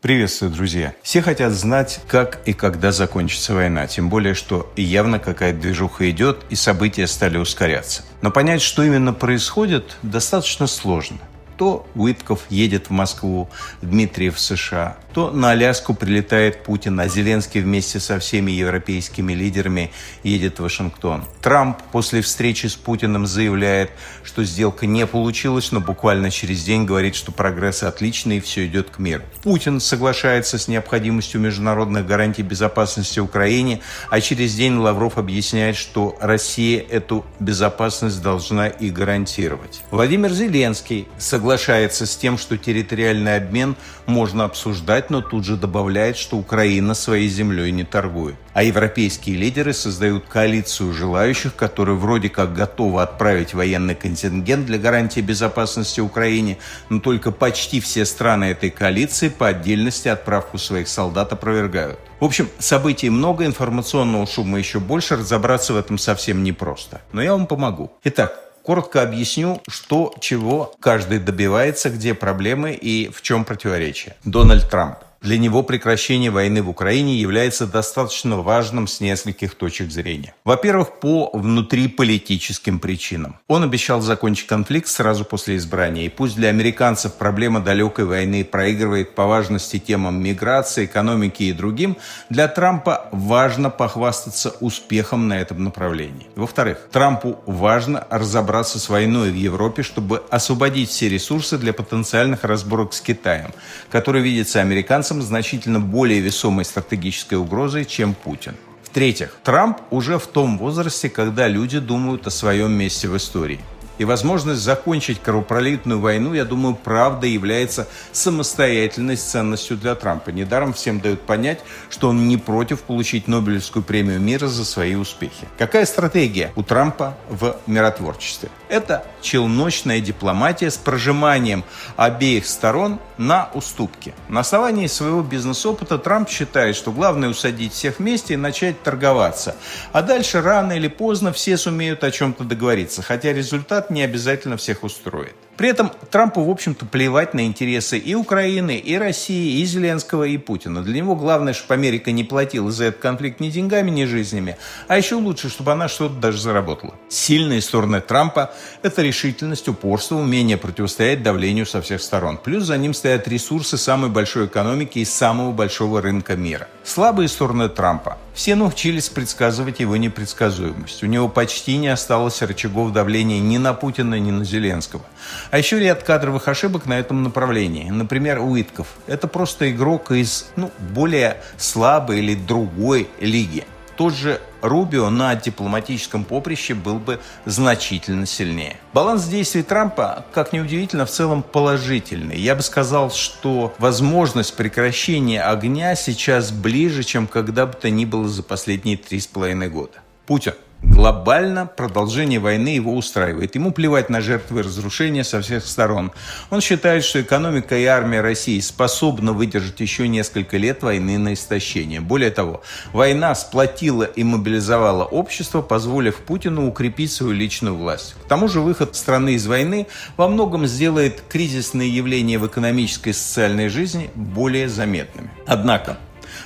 Приветствую, друзья! Все хотят знать, как и когда закончится война, тем более, что явно какая-то движуха идет, и события стали ускоряться. Но понять, что именно происходит, достаточно сложно. То Уитков едет в Москву, Дмитриев в США, то на Аляску прилетает Путин, а Зеленский вместе со всеми европейскими лидерами едет в Вашингтон. Трамп после встречи с Путиным заявляет, что сделка не получилась, но буквально через день говорит, что прогресс отличный и все идет к миру. Путин соглашается с необходимостью международных гарантий безопасности Украине, а через день Лавров объясняет, что Россия эту безопасность должна и гарантировать. Владимир Зеленский соглашается с тем, что территориальный обмен можно обсуждать, но тут же добавляет, что Украина своей землей не торгует. А европейские лидеры создают коалицию желающих, которые вроде как готовы отправить военный контингент для гарантии безопасности Украине, но только почти все страны этой коалиции по отдельности отправку своих солдат опровергают. В общем, событий много, информационного шума еще больше, разобраться в этом совсем непросто. Но я вам помогу. Итак, коротко объясню, что, чего каждый добивается, где проблемы и в чем противоречие. Дональд Трамп. Для него прекращение войны в Украине является достаточно важным с нескольких точек зрения. Во-первых, по внутриполитическим причинам. Он обещал закончить конфликт сразу после избрания. И пусть для американцев проблема далекой войны проигрывает по важности темам миграции, экономики и другим, для Трампа важно похвастаться успехом на этом направлении. Во-вторых, Трампу важно разобраться с войной в Европе, чтобы освободить все ресурсы для потенциальных разборок с Китаем, который видится американцам значительно более весомой стратегической угрозой, чем Путин. В-третьих, Трамп уже в том возрасте, когда люди думают о своем месте в истории. И возможность закончить кровопролитную войну, я думаю, правда является самостоятельной ценностью для Трампа. Недаром всем дают понять, что он не против получить Нобелевскую премию мира за свои успехи. Какая стратегия у Трампа в миротворчестве? Это челночная дипломатия с прожиманием обеих сторон на уступки. На основании своего бизнес-опыта Трамп считает, что главное усадить всех вместе и начать торговаться. А дальше рано или поздно все сумеют о чем-то договориться, хотя результат не обязательно всех устроит. При этом Трампу, в общем-то, плевать на интересы и Украины, и России, и Зеленского, и Путина. Для него главное, чтобы Америка не платила за этот конфликт ни деньгами, ни жизнями, а еще лучше, чтобы она что-то даже заработала. Сильные стороны Трампа – это решительность, упорство, умение противостоять давлению со всех сторон. Плюс за ним стоят ресурсы самой большой экономики и самого большого рынка мира. Слабые стороны Трампа. Все научились предсказывать его непредсказуемость. У него почти не осталось рычагов давления ни на Путина, ни на Зеленского. А еще ряд кадровых ошибок на этом направлении. Например, Уитков. Это просто игрок из более слабой или другой лиги. Тот же Рубио на дипломатическом поприще был бы значительно сильнее. Баланс действий Трампа, как ни удивительно, в целом положительный. Я бы сказал, что возможность прекращения огня сейчас ближе, чем когда бы то ни было за последние 3,5 года. Путин. Глобально продолжение войны его устраивает. Ему плевать на жертвы и разрушения со всех сторон. Он считает, что экономика и армия России способны выдержать еще несколько лет войны на истощение. Более того, война сплотила и мобилизовала общество, позволив Путину укрепить свою личную власть. К тому же выход страны из войны во многом сделает кризисные явления в экономической и социальной жизни более заметными. Однако,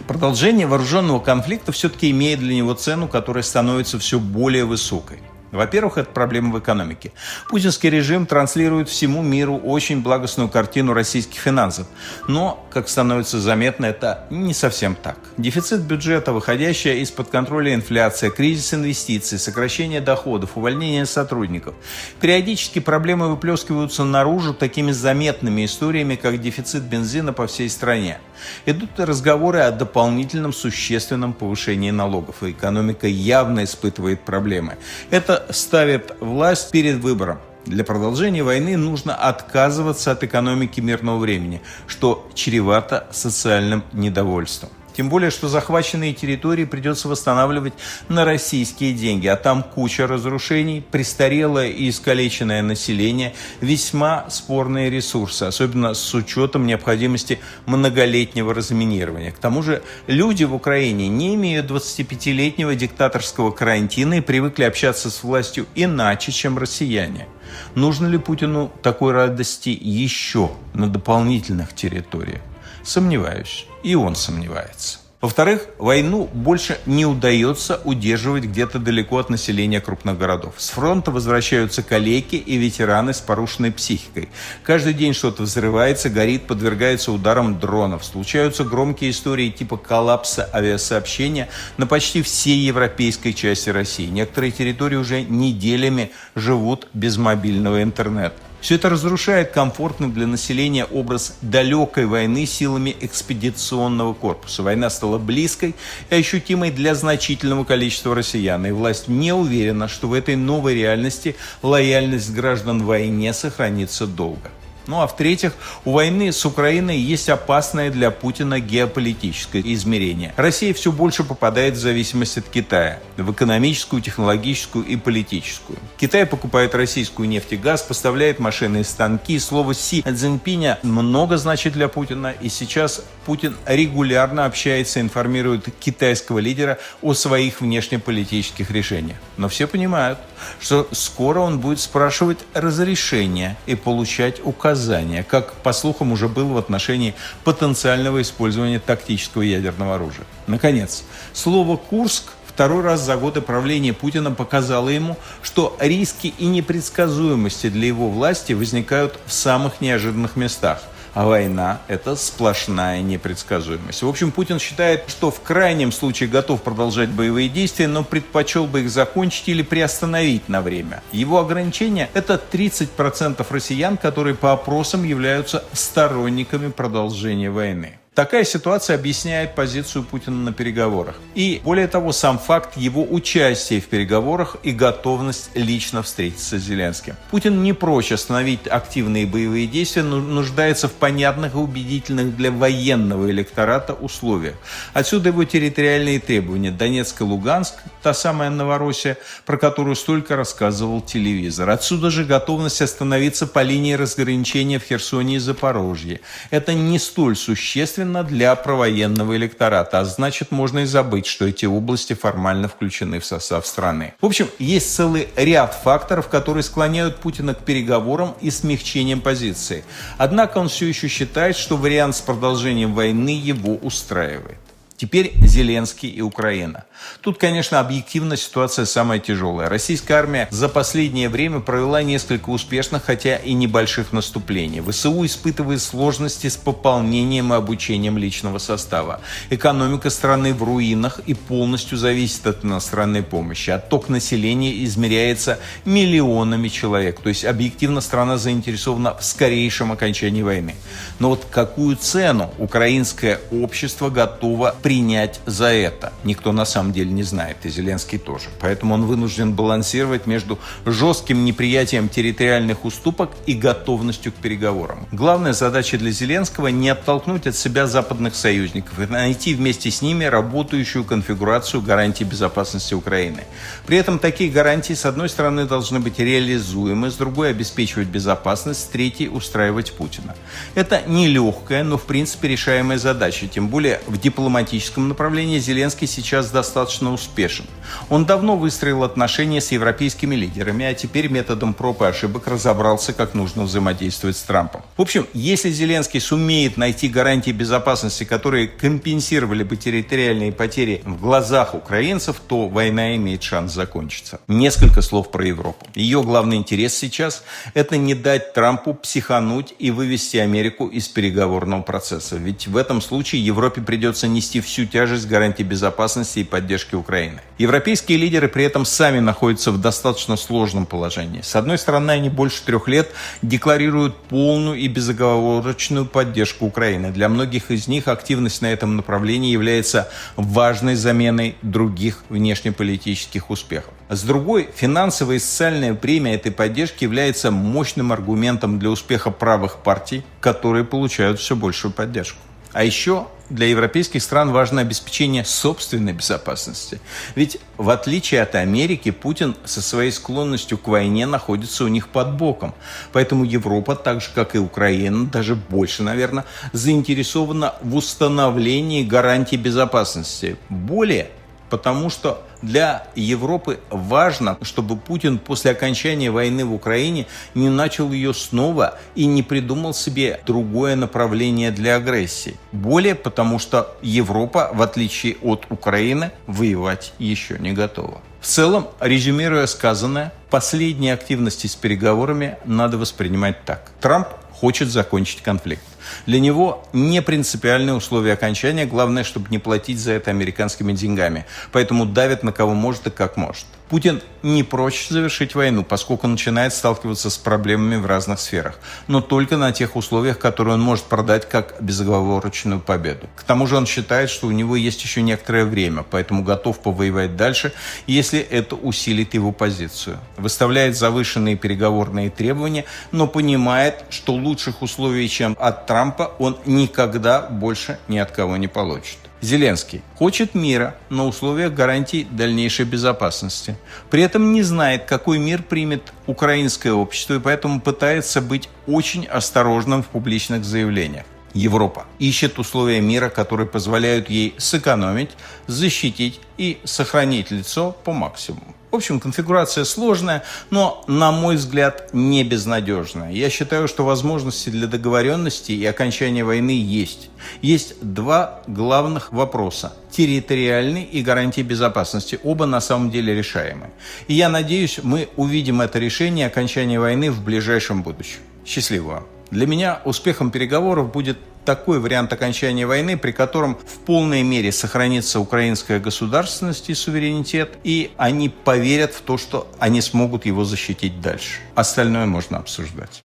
продолжение вооруженного конфликта все-таки имеет для него цену, которая становится все более высокой. Во-первых, это проблема в экономике. Путинский режим транслирует всему миру очень благостную картину российских финансов. Но, как становится заметно, это не совсем так. Дефицит бюджета, выходящая из-под контроля инфляция, кризис инвестиций, сокращение доходов, увольнение сотрудников. Периодически проблемы выплескиваются наружу такими заметными историями, как дефицит бензина по всей стране. Идут разговоры о дополнительном существенном повышении налогов, и экономика явно испытывает проблемы. Это ставит власть перед выбором. Для продолжения войны нужно отказываться от экономики мирного времени, что чревато социальным недовольством. Тем более, что захваченные территории придется восстанавливать на российские деньги, а там куча разрушений, престарелое и искалеченное население, весьма спорные ресурсы, особенно с учетом необходимости многолетнего разминирования. К тому же люди в Украине не имеют 25-летнего диктаторского карантина и привыкли общаться с властью иначе, чем россияне. Нужно ли Путину такой радости еще на дополнительных территориях? Сомневаюсь. И он сомневается. Во-вторых, войну больше не удается удерживать где-то далеко от населения крупных городов. С фронта возвращаются калеки и ветераны с порушенной психикой. Каждый день что-то взрывается, горит, подвергается ударам дронов. Случаются громкие истории типа коллапса авиасообщения на почти всей европейской части России. Некоторые территории уже неделями живут без мобильного интернета. Все это разрушает комфортный для населения образ далекой войны силами экспедиционного корпуса. Война стала близкой и ощутимой для значительного количества россиян. И власть не уверена, что в этой новой реальности лояльность граждан войне сохранится долго. Ну а в-третьих, у войны с Украиной есть опасное для Путина геополитическое измерение. Россия все больше попадает в зависимость от Китая. В экономическую, технологическую и политическую. Китай покупает российскую нефть и газ, поставляет машины и станки. Слово Си Цзиньпиня много значит для Путина. И сейчас Путин регулярно общается и информирует китайского лидера о своих внешнеполитических решениях. Но все понимают, что скоро он будет спрашивать разрешения и получать указания, как, по слухам, уже было в отношении потенциального использования тактического ядерного оружия. Наконец, слово «Курск» второй раз за годы правления Путина показало ему, что риски и непредсказуемости для его власти возникают в самых неожиданных местах. А война – это сплошная непредсказуемость. В общем, Путин считает, что в крайнем случае готов продолжать боевые действия, но предпочел бы их закончить или приостановить на время. Его ограничение – это 30% россиян, которые по опросам являются сторонниками продолжения войны. Такая ситуация объясняет позицию Путина на переговорах. И, более того, сам факт его участия в переговорах и готовность лично встретиться с Зеленским. Путин не прочь остановить активные боевые действия, но нуждается в понятных и убедительных для военного электората условиях. Отсюда его территориальные требования. Донецк и Луганск, та самая Новороссия, про которую столько рассказывал телевизор. Отсюда же готовность остановиться по линии разграничения в Херсоне и Запорожье. Это не столь существенно для провоенного электората, а значит, можно и забыть, что эти области формально включены в состав страны. В общем, есть целый ряд факторов, которые склоняют Путина к переговорам и смягчением позиции. Однако он все еще считает, что вариант с продолжением войны его устраивает. Теперь Зеленский и Украина. Тут, конечно, объективно ситуация самая тяжелая. Российская армия за последнее время провела несколько успешных, хотя и небольших наступлений. ВСУ испытывает сложности с пополнением и обучением личного состава. Экономика страны в руинах и полностью зависит от иностранной помощи. Отток населения измеряется миллионами человек. То есть объективно страна заинтересована в скорейшем окончании войны. Но вот какую цену украинское общество готово принять за это? Никто на самом деле не знает, и Зеленский тоже. Поэтому он вынужден балансировать между жестким неприятием территориальных уступок и готовностью к переговорам. Главная задача для Зеленского – не оттолкнуть от себя западных союзников и найти вместе с ними работающую конфигурацию гарантий безопасности Украины. При этом такие гарантии, с одной стороны, должны быть реализуемы, с другой – обеспечивать безопасность, с третьей – устраивать Путина. Это нелегкая, но в принципе решаемая задача, тем более в дипломатическом направлении Зеленский сейчас достаточно успешен. Он давно выстроил отношения с европейскими лидерами, а теперь методом проб и ошибок разобрался, как нужно взаимодействовать с Трампом. В общем, если Зеленский сумеет найти гарантии безопасности, которые компенсировали бы территориальные потери в глазах украинцев, то война имеет шанс закончиться. Несколько слов про Европу. Ее главный интерес сейчас – это не дать Трампу психануть и вывести Америку из переговорного процесса. Ведь в этом случае Европе придется нести всю тяжесть гарантий безопасности и поддержки Украины. Европейские лидеры при этом сами находятся в достаточно сложном положении. С одной стороны, они больше 3 лет декларируют полную и безоговорочную поддержку Украины. Для многих из них активность на этом направлении является важной заменой других внешнеполитических успехов. С другой, финансовая и социальная премия этой поддержки является мощным аргументом для успеха правых партий, которые получают все большую поддержку. А еще для европейских стран важно обеспечение собственной безопасности. Ведь в отличие от Америки, Путин со своей склонностью к войне находится у них под боком. Поэтому Европа, так же как и Украина, даже больше, наверное, заинтересована в установлении гарантий безопасности. Более, потому что Для Европы важно, чтобы Путин после окончания войны в Украине не начал ее снова и не придумал себе другое направление для агрессии. Более потому, что Европа, в отличие от Украины, воевать еще не готова. В целом, резюмируя сказанное, последние активности с переговорами надо воспринимать так. Трамп хочет закончить конфликт. Для него не принципиальные условия окончания, главное, чтобы не платить за это американскими деньгами. Поэтому давит на кого может и как может. Путин не прочь завершить войну, поскольку начинает сталкиваться с проблемами в разных сферах, но только на тех условиях, которые он может продать как безоговорочную победу. К тому же он считает, что у него есть еще некоторое время, поэтому готов повоевать дальше, если это усилит его позицию. Выставляет завышенные переговорные требования, но понимает, что лучших условий, чем от Трампа, он никогда больше ни от кого не получит. Зеленский хочет мира на условиях гарантий дальнейшей безопасности. При этом не знает, какой мир примет украинское общество, и поэтому пытается быть очень осторожным в публичных заявлениях. Европа ищет условия мира, которые позволяют ей сэкономить, защитить и сохранить лицо по максимуму. В общем, конфигурация сложная, но, на мой взгляд, не безнадежная. Я считаю, что возможности для договоренности и окончания войны есть. Есть два главных вопроса – территориальный и гарантии безопасности. Оба на самом деле решаемы. И я надеюсь, мы увидим это решение окончания войны в ближайшем будущем. Счастливо вам! Для меня успехом переговоров будет такой вариант окончания войны, при котором в полной мере сохранится украинская государственность и суверенитет, и они поверят в то, что они смогут его защитить дальше. Остальное можно обсуждать.